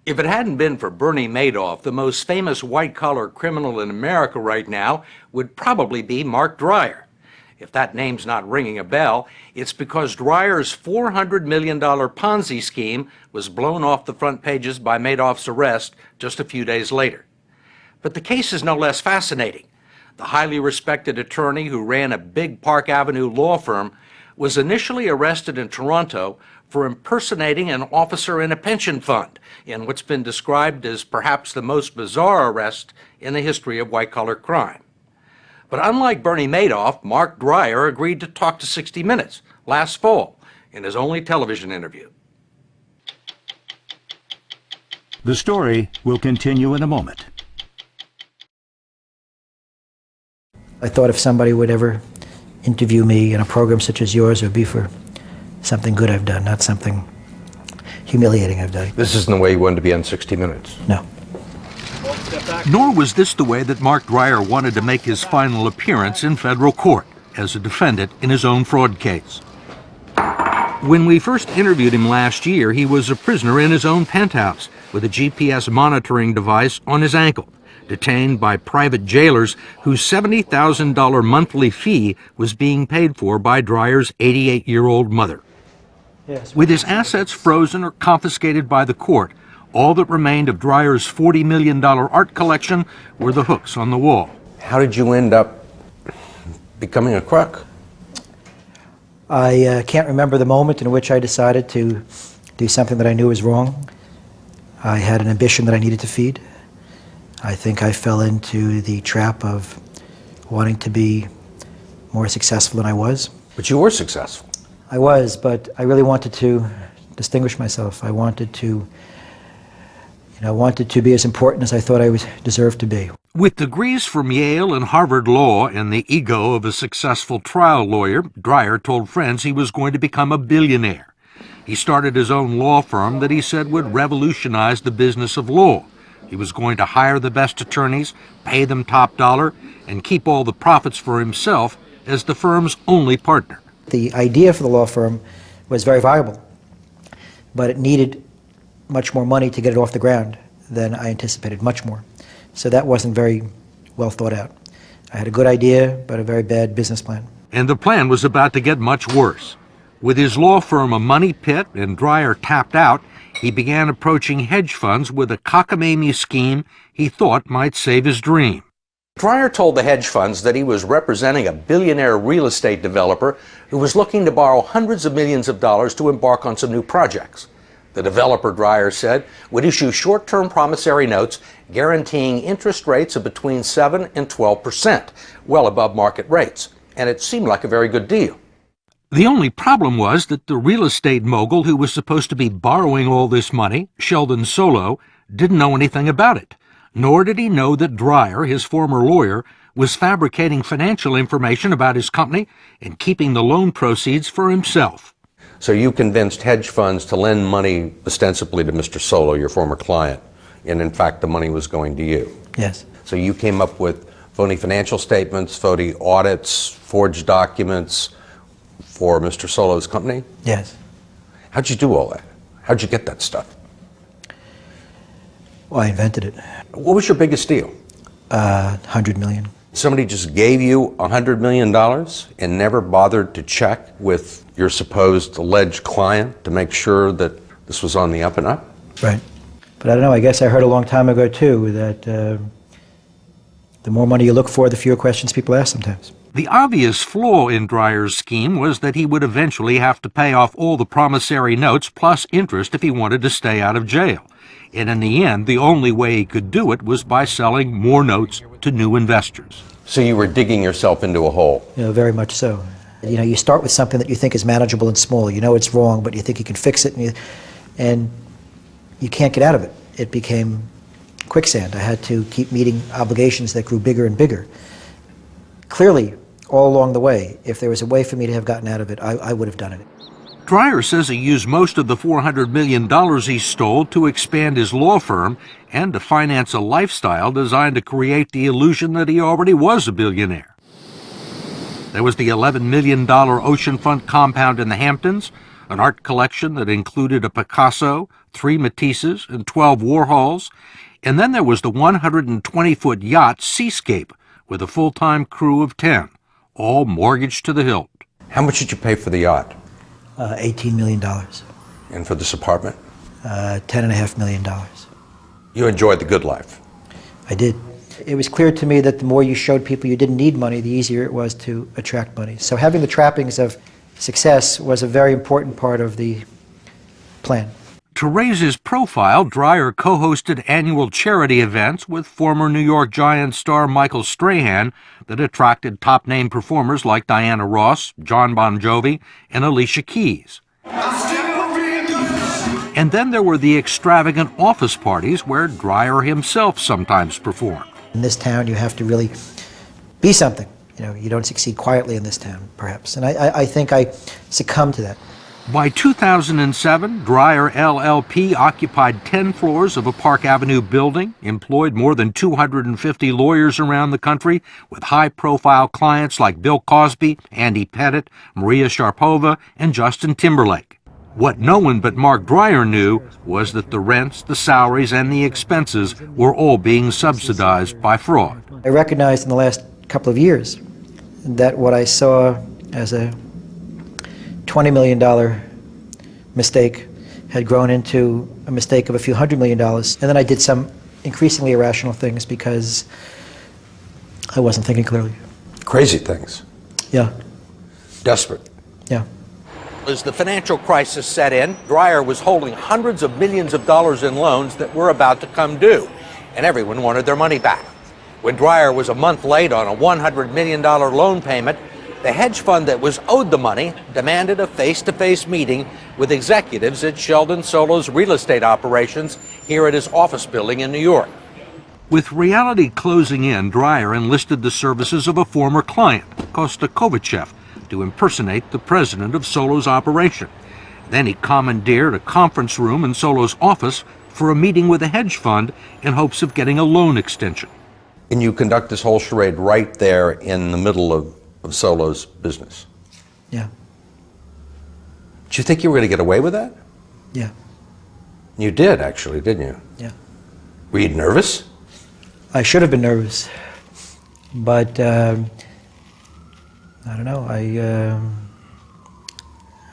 If it hadn't been for Bernie Madoff, the most famous white-collar criminal in America right now would probably be Marc Dreier. If that name's not ringing a bell, it's because Dreier's $400 million Ponzi scheme was blown off the front pages by Madoff's arrest just a few days later. But the case is no less fascinating. The highly respected attorney who ran a big Park Avenue law firm was initially arrested in Toronto for impersonating an officer in a pension fund in what's been described as perhaps the most bizarre arrest in the history of white-collar crime. But unlike Bernie Madoff, Marc Dreier agreed to talk to 60 Minutes last fall in his only television interview. The story will continue in a moment. I thought if somebody would ever interview me in a program such as yours, it would be for something good I've done, not something humiliating I've done. This isn't the way you wanted to be on 60 Minutes. No. Nor was this the way that Marc Dreier wanted to make his final appearance in federal court as a defendant in his own fraud case. When we first interviewed him last year, he was a prisoner in his own penthouse with a GPS monitoring device on his ankle, detained by private jailers whose $70,000 monthly fee was being paid for by Dreier's 88-year-old mother. Yes. With his assets frozen or confiscated by the court, all that remained of Dreier's $40 million art collection were the hooks on the wall. How did you end up becoming a crook? I can't remember the moment in which I decided to do something that I knew was wrong. I had an ambition that I needed to feed. I think I fell into the trap of wanting to be more successful than I was. But you were successful. I was, but I really wanted to distinguish myself. I wanted to be as important as I thought I deserved to be. With degrees from Yale and Harvard Law and the ego of a successful trial lawyer, Dreier told friends he was going to become a billionaire. He started his own law firm that he said would revolutionize the business of law. He was going to hire the best attorneys, pay them top dollar, and keep all the profits for himself as the firm's only partner. The idea for the law firm was very viable, but it needed much more money to get it off the ground than I anticipated, much more. So that wasn't very well thought out. I had a good idea, but a very bad business plan. And the plan was about to get much worse. With his law firm a money pit and Dreier tapped out, he began approaching hedge funds with a cockamamie scheme he thought might save his dream. Dreier told the hedge funds that he was representing a billionaire real estate developer who was looking to borrow hundreds of millions of dollars to embark on some new projects. The developer, Dreier said, would issue short-term promissory notes guaranteeing interest rates of between 7 and 12%, well above market rates. And it seemed like a very good deal. The only problem was that the real estate mogul who was supposed to be borrowing all this money, Sheldon Solo, didn't know anything about it. Nor did he know that Dreier, his former lawyer, was fabricating financial information about his company and keeping the loan proceeds for himself. So you convinced hedge funds to lend money ostensibly to Mr. Solo, your former client, and in fact the money was going to you. Yes. So you came up with phony financial statements, phony audits, forged documents for Mr. Solo's company? Yes. How'd you do all that? How'd you get that stuff? Well, I invented it. What was your biggest deal? 100 million. Somebody just gave you $100 million and never bothered to check with your supposed alleged client to make sure that this was on the up and up? Right. But I don't know, I guess I heard a long time ago, too, that the more money you look for, the fewer questions people ask sometimes. The obvious flaw in Dreier's scheme was that he would eventually have to pay off all the promissory notes plus interest if he wanted to stay out of jail. And in the end, the only way he could do it was by selling more notes to new investors. So you were digging yourself into a hole? Very much so. You start with something that you think is manageable and small. You know it's wrong, but you think you can fix it, and you can't get out of it. It became quicksand. I had to keep meeting obligations that grew bigger and bigger. Clearly, all along the way, if there was a way for me to have gotten out of it, I would have done it. Dreier says he used most of the $400 million he stole to expand his law firm and to finance a lifestyle designed to create the illusion that he already was a billionaire. There was the $11 million oceanfront compound in the Hamptons, an art collection that included a Picasso, 3 Matisses, and 12 Warhols. And then there was the 120-foot yacht Seascape with a full-time crew of 10, all mortgaged to the hilt. How much did you pay for the yacht? $18 million. And for this apartment? $10.5 million. You enjoyed the good life. I did. It was clear to me that the more you showed people you didn't need money, the easier it was to attract money. So having the trappings of success was a very important part of the plan. To raise his profile, Dreier co-hosted annual charity events with former New York Giants star Michael Strahan that attracted top-name performers like Diana Ross, John Bon Jovi, and Alicia Keys. And then there were the extravagant office parties where Dreier himself sometimes performed. In this town, you have to really be something. You don't succeed quietly in this town, perhaps. And I think I succumbed to that. By 2007, Dreier LLP occupied 10 floors of a Park Avenue building, employed more than 250 lawyers around the country, with high-profile clients like Bill Cosby, Andy Pettit, Maria Sharapova, and Justin Timberlake. What no one but Marc Dreier knew was that the rents, the salaries, and the expenses were all being subsidized by fraud. I recognized in the last couple of years that what I saw as a $20 million mistake had grown into a mistake of a few $100 million. And then I did some increasingly irrational things because I wasn't thinking clearly. Crazy things. Yeah. Desperate. Yeah. As the financial crisis set in, Dreier was holding hundreds of millions of dollars in loans that were about to come due, and everyone wanted their money back. When Dreier was a month late on a $100 million loan payment, the hedge fund that was owed the money demanded a face-to-face meeting with executives at Sheldon Solo's real estate operations here at his office building in New York. With reality closing in, Dreier enlisted the services of a former client, Kosta Kovachev, to impersonate the president of Solo's operation. Then he commandeered a conference room in Solo's office for a meeting with a hedge fund in hopes of getting a loan extension. And you conduct this whole charade right there in the middle of Solo's business. Yeah. Did you think you were going to get away with that? Yeah. You did, actually, didn't you? Yeah. Were you nervous? I should have been nervous, but I don't know.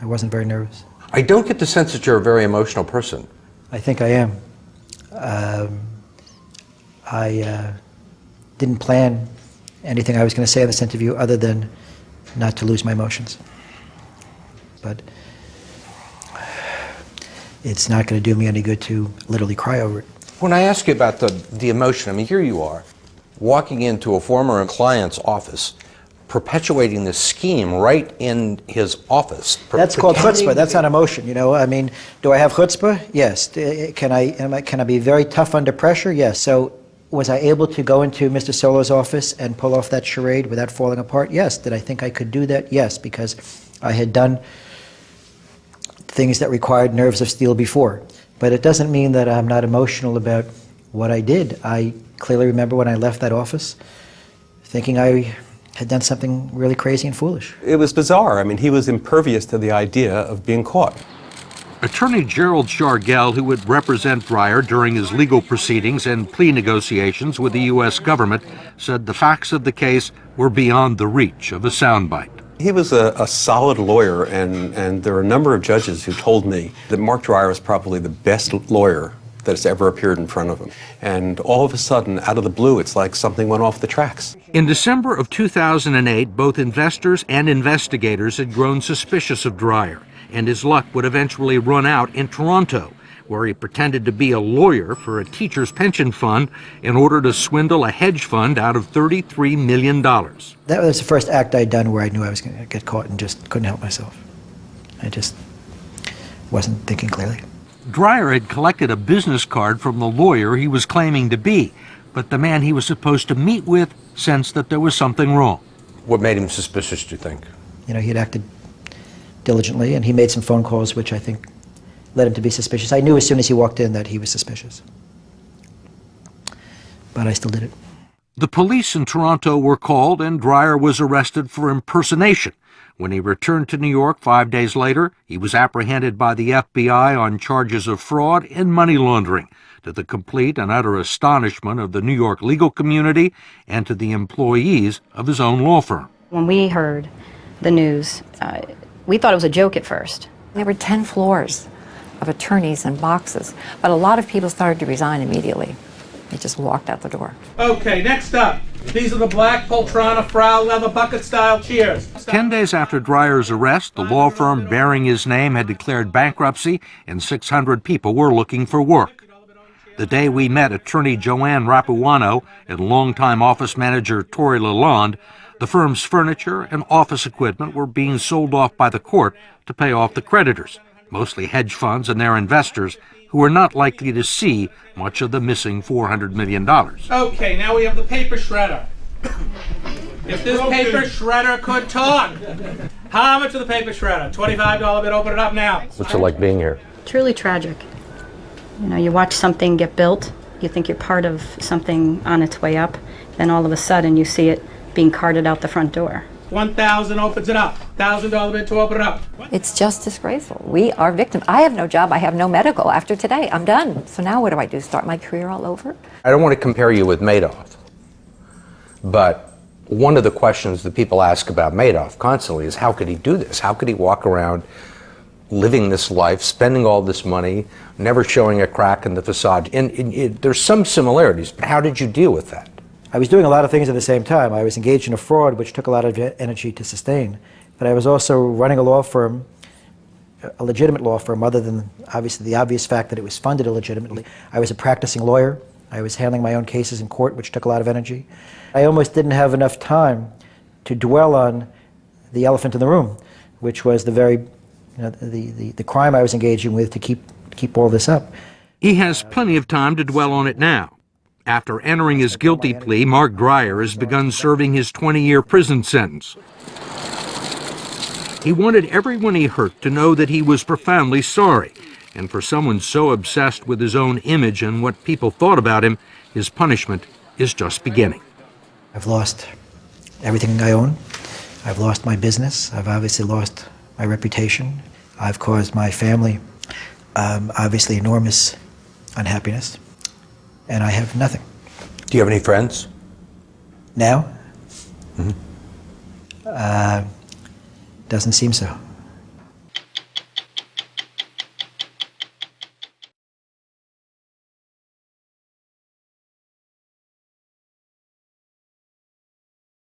I wasn't very nervous. I don't get the sense that you're a very emotional person. I think I am. I didn't plan anything I was going to say in this interview other than not to lose my emotions. But it's not going to do me any good to literally cry over it. When I ask you about the emotion, I mean, here you are, walking into a former client's office, perpetuating this scheme right in his office. That's called chutzpah. That's not emotion, I mean, do I have chutzpah? Yes. Can I be very tough under pressure? Yes. So was I able to go into Mr. Solo's office and pull off that charade without falling apart? Yes. Did I think I could do that? Yes, because I had done things that required nerves of steel before. But it doesn't mean that I'm not emotional about what I did. I clearly remember when I left that office thinking I had done something really crazy and foolish. It was bizarre. I mean, he was impervious to the idea of being caught. Attorney Gerald Shargell, who would represent Dreier during his legal proceedings and plea negotiations with the U.S. government, said the facts of the case were beyond the reach of a soundbite. He was a solid lawyer, and there are a number of judges who told me that Marc Dreier was probably the best lawyer that has ever appeared in front of him. And all of a sudden, out of the blue, it's like something went off the tracks. In December of 2008, both investors and investigators had grown suspicious of Dreier, and his luck would eventually run out in Toronto, where he pretended to be a lawyer for a teacher's pension fund in order to swindle a hedge fund out of $33 million. That was the first act I'd done where I knew I was going to get caught and just couldn't help myself. I just wasn't thinking clearly. Dreier had collected a business card from the lawyer he was claiming to be, but the man he was supposed to meet with sensed that there was something wrong. What made him suspicious, do you think? He had acted diligently, and he made some phone calls which I think led him to be suspicious. I knew as soon as he walked in that he was suspicious. But I still did it. The police in Toronto were called, and Dreier was arrested for impersonation, When he returned to New York 5 days later, he was apprehended by the FBI on charges of fraud and money laundering, to the complete and utter astonishment of the New York legal community and to the employees of his own law firm. When we heard the news, we thought it was a joke at first. There were 10 floors of attorneys and boxes, but a lot of people started to resign immediately. They just walked out the door. Okay, next up. These are the black Poltrona Frau leather bucket-style chairs. 10 days after Dreier's arrest, the law firm bearing his name had declared bankruptcy and 600 people were looking for work. The day we met attorney Joanne Rapuano and longtime office manager Tori Lalonde, the firm's furniture and office equipment were being sold off by the court to pay off the creditors, mostly hedge funds and their investors, who were not likely to see much of the missing $400 million. Okay, now we have the paper shredder. If this paper shredder could talk. How much of the paper shredder? $25 bid, open it up now. What's it like being here? Truly tragic. You know, you watch something get built, you think you're part of something on its way up, then all of a sudden you see it being carted out the front door. 1,000 opens it up. $1,000 bid to open it up. It's just disgraceful. We are victims. I have no job. I have no medical. After today, I'm done. So now what do I do? Start my career all over? I don't want to compare you with Madoff, but one of the questions that people ask about Madoff constantly is how could he do this? How could he walk around living this life, spending all this money, never showing a crack in the facade? And there's some similarities, but how did you deal with that? I was doing a lot of things at the same time. I was engaged in a fraud, which took a lot of energy to sustain. But I was also running a law firm, a legitimate law firm, other than obviously the obvious fact that it was funded illegitimately. I was a practicing lawyer. I was handling my own cases in court, which took a lot of energy. I almost didn't have enough time to dwell on the elephant in the room, which was the very, the crime I was engaging with to keep all this up. He has plenty of time to dwell on it now. After entering his guilty plea, Marc Dreier has begun serving his 20-year prison sentence. He wanted everyone he hurt to know that he was profoundly sorry, and for someone so obsessed with his own image and what people thought about him, his punishment is just beginning. I've lost everything I own. I've lost my business. I've obviously lost my reputation. I've caused my family obviously enormous unhappiness. And I have nothing. Do you have any friends? Now? Doesn't seem so.